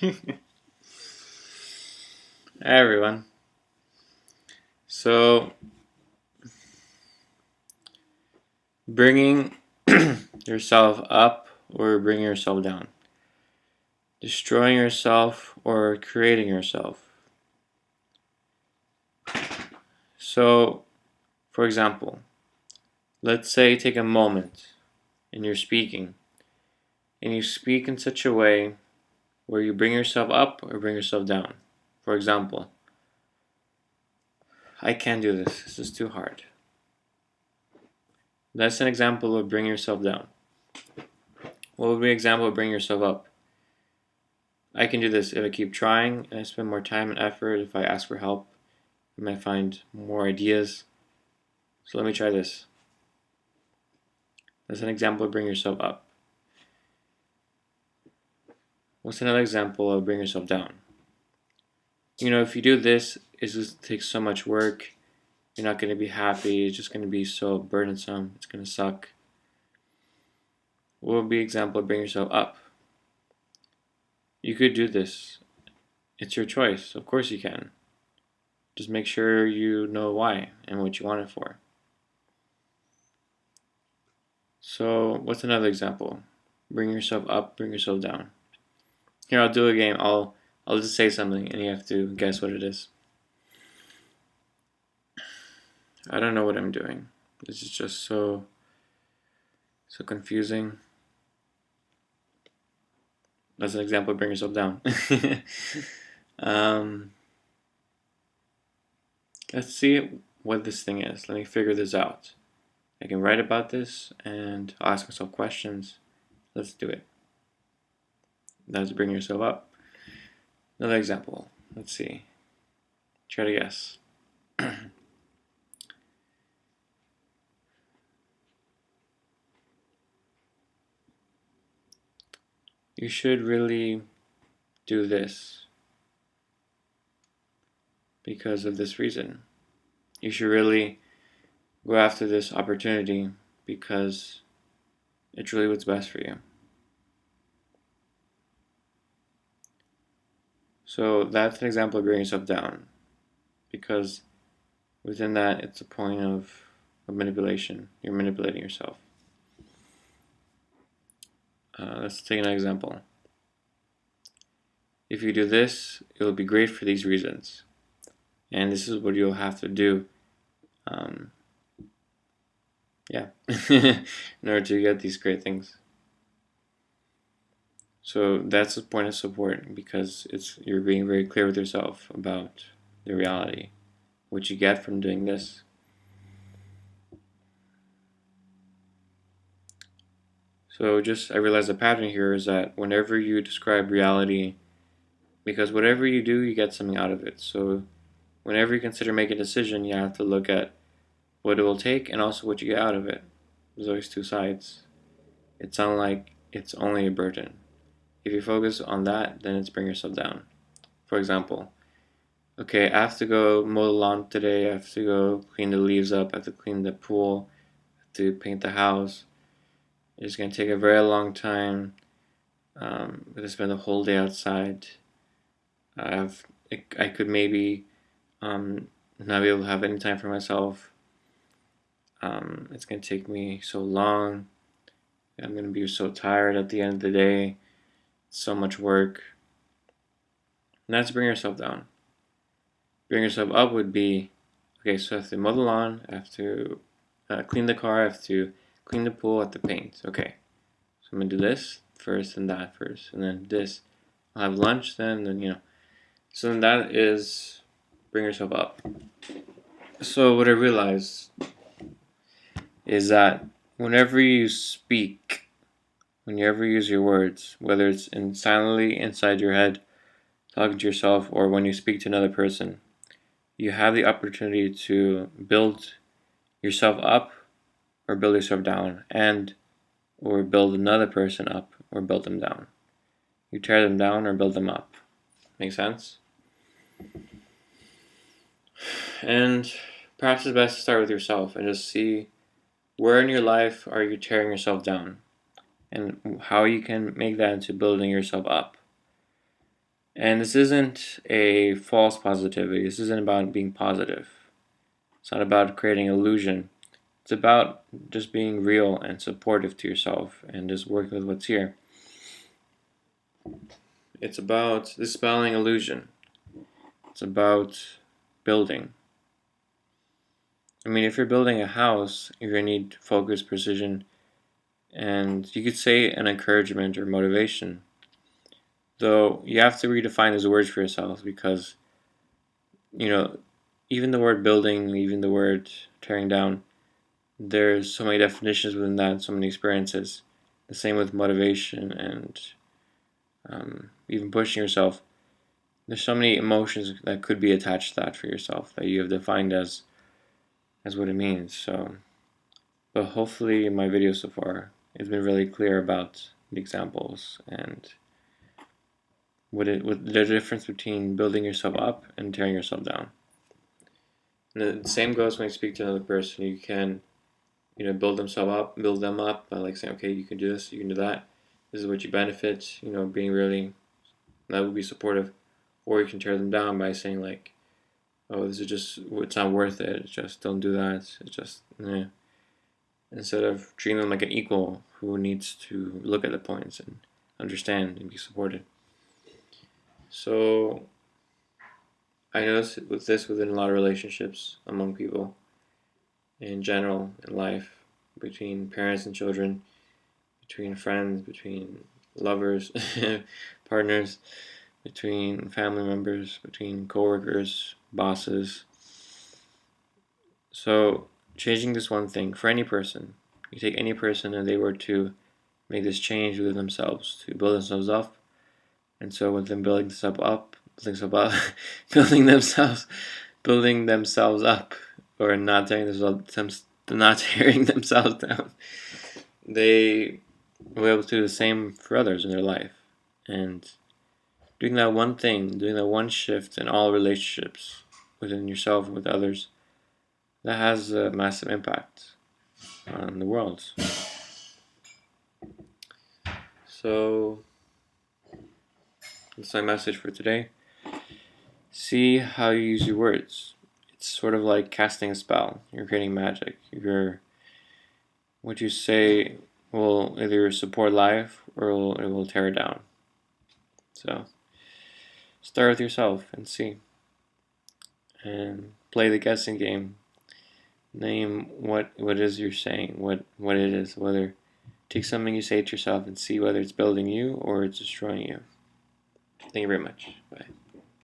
Hi everyone. So, bringing yourself up or bringing yourself down, destroying yourself or creating yourself. So, for example, let's say take a moment and you're speaking, and you speak in such a way where you bring yourself up or bring yourself down. For example, I can't do this. This is too hard. That's an example of bring yourself down. What would be an example of bring yourself up? I can do this if I keep trying and I spend more time and effort. If I ask for help, I might find more ideas. So let me try this. That's an example of bring yourself up. What's another example of bring yourself down? If you do this, it just takes so much work. You're not going to be happy. It's just going to be so burdensome. It's going to suck. What would be an example of bring yourself up? You could do this. It's your choice. Of course you can. Just make sure you know why and what you want it for. So what's another example? Bring yourself up, bring yourself down. Here, I'll do a game. I'll just say something and you have to guess what it is. I don't know what I'm doing. This is just so confusing. That's an example of bring yourself down. Let's see what this thing is. Let me figure this out. I can write about this and ask myself questions. Let's do it. That's bring yourself up. Another example. Let's see. Try to guess. You should really do this because of this reason. You should really go after this opportunity because it's really what's best for you. So that's an example of bringing yourself down, because within that it's a point of manipulation. You're manipulating yourself. Let's take another example. If you do this, it will be great for these reasons. And this is what you'll have to do. In order to get these great things. So that's the point of support, because you're being very clear with yourself about the reality, what you get from doing this. So I realized the pattern here is that whenever you describe reality, because whatever you do, you get something out of it. So whenever you consider making a decision, you have to look at what it will take and also what you get out of it. There's always two sides. It's not like it's only a burden. If you focus on that, then it's bring yourself down. For example, okay, I have to go mow the lawn today, I have to go clean the leaves up, I have to clean the pool, I have to paint the house. It's going to take a very long time. I'm going to spend the whole day outside. I could maybe not be able to have any time for myself. It's going to take me so long. I'm going to be so tired at the end of the day. So much work. And that's bring yourself down. Bring yourself up would be, okay, so I have to mow the lawn, I have to clean the car, I have to clean the pool, I have to paint. Okay, so I'm going to do this first and that first, and then this. I'll have lunch then, So then that is bring yourself up. So what I realized is that whenever you speak, whenever you use your words, whether it's silently inside your head, talking to yourself, or when you speak to another person, you have the opportunity to build yourself up or build yourself down, or build another person up or build them down. You tear them down or build them up. Make sense? And perhaps it's best to start with yourself and just see where in your life are you tearing yourself down and how you can make that into building yourself up. And this isn't a false positivity. This isn't about being positive. It's not about creating illusion. It's about just being real and supportive to yourself and just working with what's here. It's about dispelling illusion. It's about building. I mean, if you're building a house, you're going to need focus, precision, and you could say an encouragement or motivation. Though you have to redefine those words for yourself because, even the word building, even the word tearing down, there's so many definitions within that, so many experiences. The same with motivation and even pushing yourself. There's so many emotions that could be attached to that for yourself that you have defined as what it means. So, but hopefully my video so far has been really clear about the examples and what the difference between building yourself up and tearing yourself down. And the same goes when you speak to another person. You can, build them up by like saying, okay, you can do this, you can do that. This is what you benefit. Being really, that would be supportive. Or you can tear them down by saying like, oh, this is just, it's not worth it. Just don't do that. It's just, instead of treating them like an equal who needs to look at the points and understand and be supported. So I notice with this within a lot of relationships among people in general in life, between parents and children, between friends, between lovers, partners, between family members, between coworkers, bosses. So changing this one thing for any person, you take any person and they were to make this change within themselves, to build themselves up, and so with them building themselves up, or not tearing themselves down, they will be able to do the same for others in their life. And doing that one thing, doing that one shift in all relationships within yourself and with others, that has a massive impact on the world. So that's my message for today. See how you use your words. It's sort of like casting a spell. You're creating magic. What you say will either support life or it will tear it down. So start with yourself and see. And play the guessing game. Name what it is you're saying, what it is, whether take something you say to yourself and see whether it's building you or it's destroying you. Thank you very much. Bye.